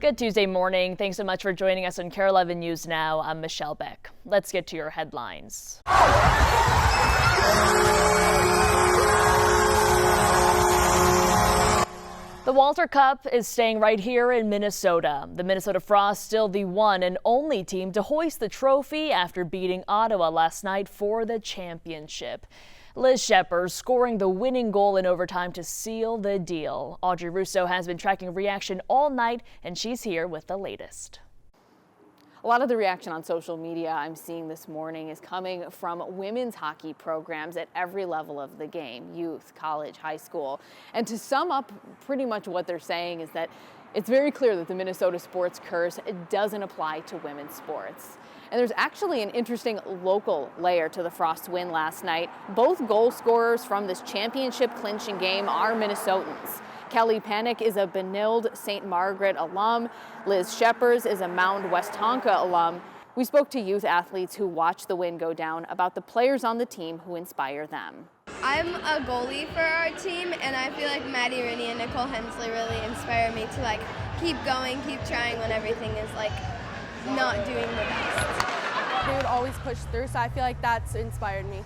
Good Tuesday morning. Thanks so much for joining us on KARE 11 News Now. I'm Michelle Beck. Let's get to your headlines. The Walter Cup is staying right here in Minnesota. The Minnesota Frost still the one and only team to hoist the trophy after beating Ottawa last night for the championship. Liz Sheppard scoring the winning goal in overtime to seal the deal. Audrey Russo has been tracking reaction all night, and she's here with the latest. A lot of the reaction on social media I'm seeing this morning is coming from women's hockey programs at every level of the game, youth, college, high school. And to sum up pretty much what they're saying is that it's very clear that the Minnesota sports curse doesn't apply to women's sports. And there's actually an interesting local layer to the Frost win last night. Both goal scorers from this championship clinching game are Minnesotans. Kelly Panic is a Benilde St. Margaret alum. Liz Sheppard is a Mound West Tonka alum. We spoke to youth athletes who watched the win go down about the players on the team who inspire them. I'm a goalie for our team, and I feel like Maddie Rooney and Nicole Hensley really inspire me to keep going, keep trying when everything is not doing the best. They would always push through, so I feel like that's inspired me.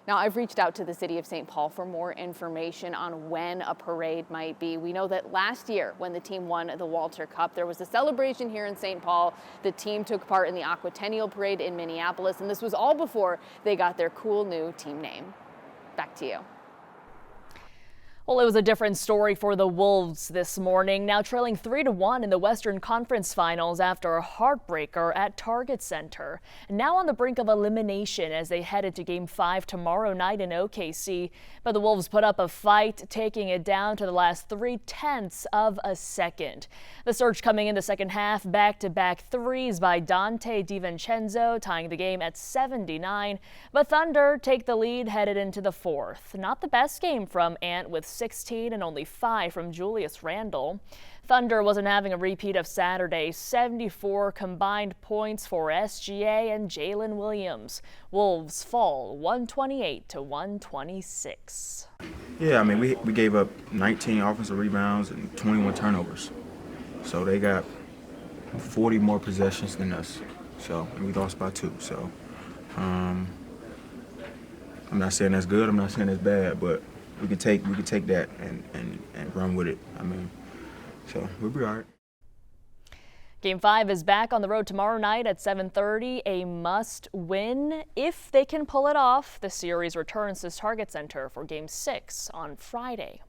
Now, I've reached out to the city of St. Paul for more information on when a parade might be. We know that last year when the team won the Walter Cup, there was a celebration here in St. Paul. The team took part in the Aquatennial Parade in Minneapolis, and this was all before they got their cool new team name. Back to you. Well, it was a different story for the Wolves this morning, now trailing 3-1 in the Western Conference Finals after a heartbreaker at Target Center. Now on the brink of elimination as they head into Game 5 tomorrow night in OKC. But the Wolves put up a fight, taking it down to the last 0.3 of a second. The Surge coming in the second half, back-to-back threes by Dante DiVincenzo, tying the game at 79. But Thunder take the lead headed into the fourth. Not the best game from Ant with 16 and only 5 from Julius Randle. Thunder wasn't having a repeat of Saturday. 74 combined points for SGA and Jalen Williams. Wolves fall 128-126. Yeah, I mean, we gave up 19 offensive rebounds and 21 turnovers. So they got 40 more possessions than us. So, and we lost by 2. So I'm not saying that's good, I'm not saying that's bad, but we can take that and run with it. I mean, so we'll be all right. Game 5 is back on the road tomorrow night at 7:30. A must win. If they can pull it off, the series returns to Target Center for Game 6 on Friday.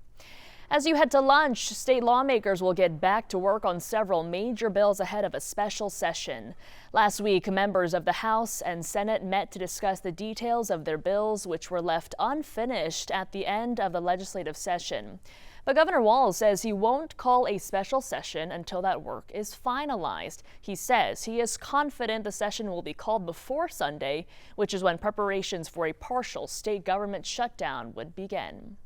As you head to lunch, state lawmakers will get back to work on several major bills ahead of a special session. Last week, members of the House and Senate met to discuss the details of their bills, which were left unfinished at the end of the legislative session. But Governor Walz says he won't call a special session until that work is finalized. He says he is confident the session will be called before Sunday, which is when preparations for a partial state government shutdown would begin.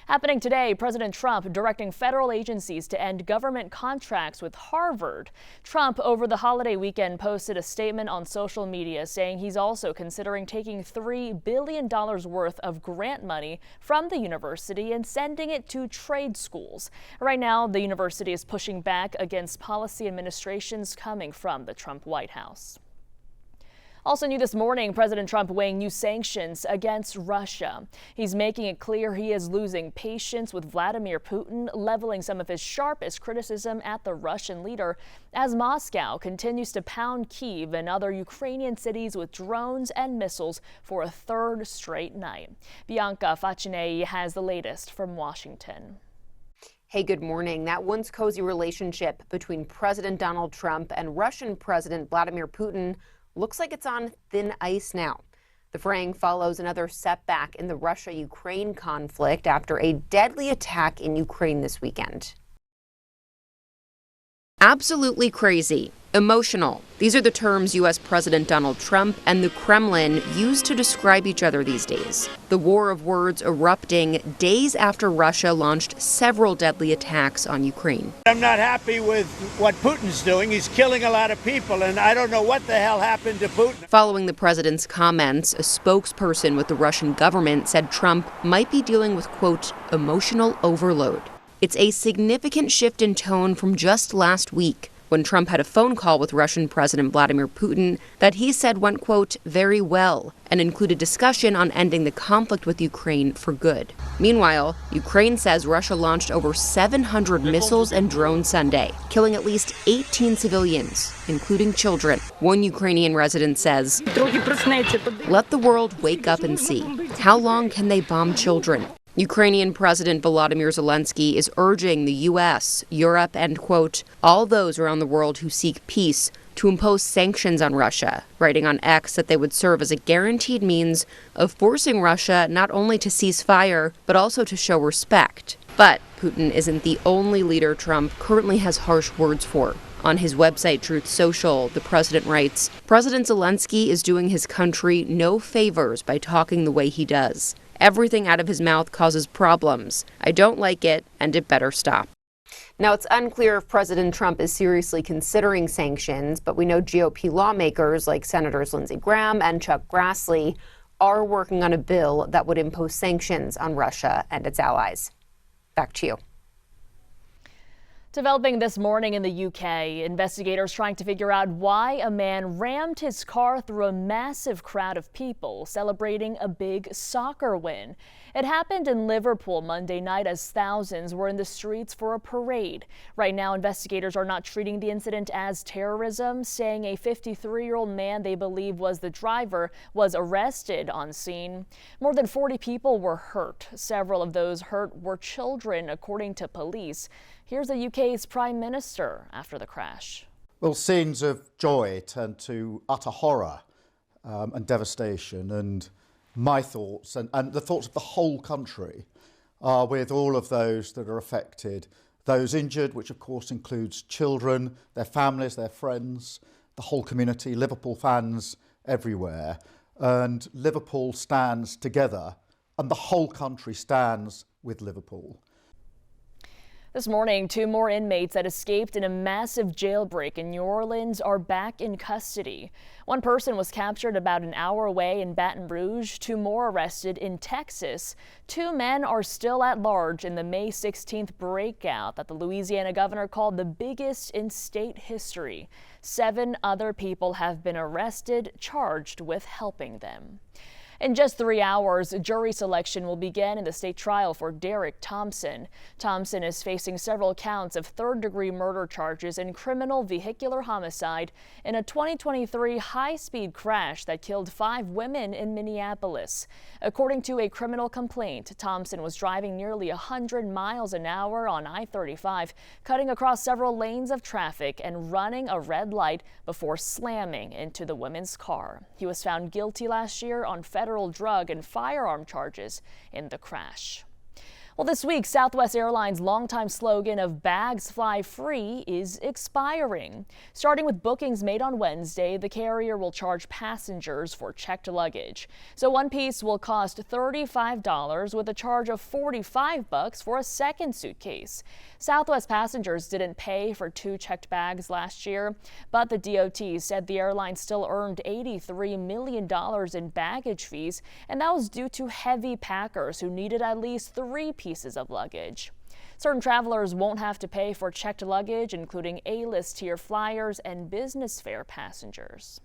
Happening today, President Trump directing federal agencies to end government contracts with Harvard. Trump, over the holiday weekend, posted a statement on social media saying he's also considering taking $3 billion worth of grant money from the university and sending it to trade schools. Right now, the university is pushing back against policy administrations coming from the Trump White House. Also new this morning, President Trump weighing new sanctions against Russia. He's making it clear he is losing patience with Vladimir Putin, leveling some of his sharpest criticism at the Russian leader as Moscow continues to pound Kyiv and other Ukrainian cities with drones and missiles for a third straight night. Bianca Facinei has the latest from Washington. Hey, good morning. That once cozy relationship between President Donald Trump and Russian President Vladimir Putin looks like it's on thin ice now. The fraying follows another setback in the Russia-Ukraine conflict after a deadly attack in Ukraine this weekend. Absolutely crazy. Emotional. These are the terms U.S. President Donald Trump and the Kremlin use to describe each other these days. The war of words erupting days after Russia launched several deadly attacks on Ukraine. I'm not happy with what Putin's doing. He's killing a lot of people, and I don't know what the hell happened to Putin. Following the president's comments, a spokesperson with the Russian government said Trump might be dealing with, quote, emotional overload. It's a significant shift in tone from just last week, when Trump had a phone call with Russian President Vladimir Putin that he said went, quote, very well, and included discussion on ending the conflict with Ukraine for good. Meanwhile, Ukraine says Russia launched over 700 missiles and drones Sunday, killing at least 18 civilians, including children. One Ukrainian resident says, let the world wake up and see. How long can they bomb children? Ukrainian President Volodymyr Zelensky is urging the U.S., Europe, and, quote, all those around the world who seek peace to impose sanctions on Russia, writing on X that they would serve as a guaranteed means of forcing Russia not only to cease fire, but also to show respect. But Putin isn't the only leader Trump currently has harsh words for. On his website, Truth Social, the president writes, President Zelensky is doing his country no favors by talking the way he does. Everything out of his mouth causes problems. I don't like it, and it better stop. Now, it's unclear if President Trump is seriously considering sanctions, but we know GOP lawmakers like Senators Lindsey Graham and Chuck Grassley are working on a bill that would impose sanctions on Russia and its allies. Back to you. Developing this morning in the UK, investigators trying to figure out why a man rammed his car through a massive crowd of people celebrating a big soccer win. It happened in Liverpool Monday night as thousands were in the streets for a parade. Right now, investigators are not treating the incident as terrorism, saying a 53-year-old man they believe was the driver was arrested on scene. More than 40 people were hurt. Several of those hurt were children, according to police. Here's the UK's Prime Minister after the crash. Well, scenes of joy turned to utter horror and devastation, and my thoughts and the thoughts of the whole country are with all of those that are affected, those injured, which of course includes children, their families, their friends, the whole community, Liverpool fans everywhere. And Liverpool stands together, and the whole country stands with Liverpool. This morning, 2 more inmates that escaped in a massive jailbreak in New Orleans are back in custody. One person was captured about an hour away in Baton Rouge, 2 more arrested in Texas. 2 men are still at large in the May 16th breakout that the Louisiana governor called the biggest in state history. 7 other people have been arrested, charged with helping them. In just 3 hours, jury selection will begin in the state trial for Derek Thompson. Thompson is facing several counts of third-degree murder charges and criminal vehicular homicide in a 2023 high-speed crash that killed 5 women in Minneapolis. According to a criminal complaint, Thompson was driving nearly 100 miles an hour on I-35, cutting across several lanes of traffic and running a red light before slamming into the women's car. He was found guilty last year on federal drug and firearm charges in the crash. Well, this week, Southwest Airlines' longtime slogan of bags fly free is expiring. Starting with bookings made on Wednesday, the carrier will charge passengers for checked luggage. So one piece will cost $35 with a charge of $45 for a second suitcase. Southwest passengers didn't pay for 2 checked bags last year, but the DOT said the airline still earned $83 million in baggage fees, and that was due to heavy packers who needed at least 3 pieces of luggage. Certain travelers won't have to pay for checked luggage, including A-list tier flyers and business fare passengers.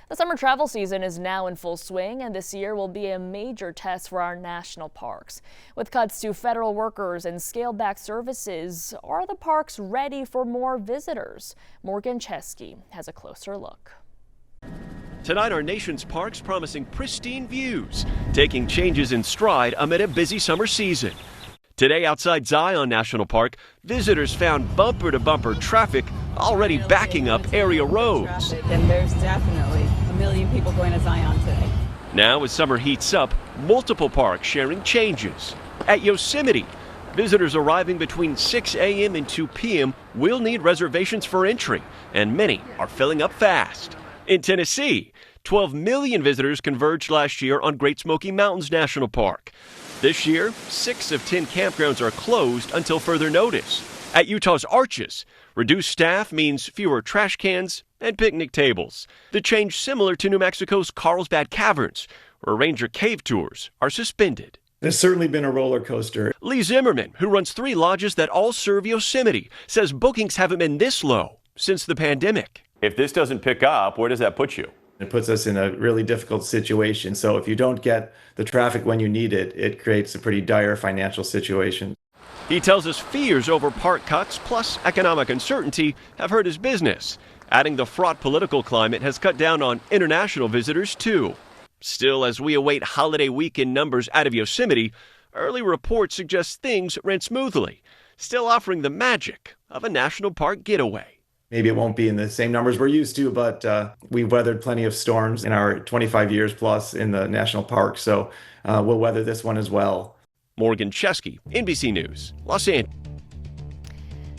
The summer travel season is now in full swing, and this year will be a major test for our national parks. With cuts to federal workers and scaled-back services, are the parks ready for more visitors? Morgan Chesky has a closer look. Tonight, our nation's parks promising pristine views, taking changes in stride amid a busy summer season. Today, outside Zion National Park, visitors found bumper-to-bumper traffic already backing up area roads. And there's definitely a million people going to Zion today. Now, as summer heats up, multiple parks sharing changes. At Yosemite, visitors arriving between 6 a.m. and 2 p.m. will need reservations for entry, and many are filling up fast. In Tennessee, 12 million visitors converged last year on Great Smoky Mountains National Park. This year, 6 of 10 campgrounds are closed until further notice. At Utah's Arches, reduced staff means fewer trash cans and picnic tables. The change similar to New Mexico's Carlsbad Caverns, where ranger cave tours are suspended. It's certainly been a roller coaster. Lee Zimmerman, who runs 3 lodges that all serve Yosemite, says bookings haven't been this low since the pandemic. If this doesn't pick up, where does that put you? It puts us in a really difficult situation. So if you don't get the traffic when you need it, it creates a pretty dire financial situation. He tells us fears over park cuts plus economic uncertainty have hurt his business, adding the fraught political climate has cut down on international visitors too. Still, as we await holiday weekend numbers out of Yosemite, early reports suggest things ran smoothly, still offering the magic of a national park getaway. Maybe it won't be in the same numbers we're used to, but we've weathered plenty of storms in our 25 years plus in the national park, so we'll weather this one as well. Morgan Chesky, NBC News, Los Angeles.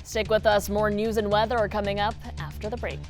Stick with us. More news and weather are coming up after the break.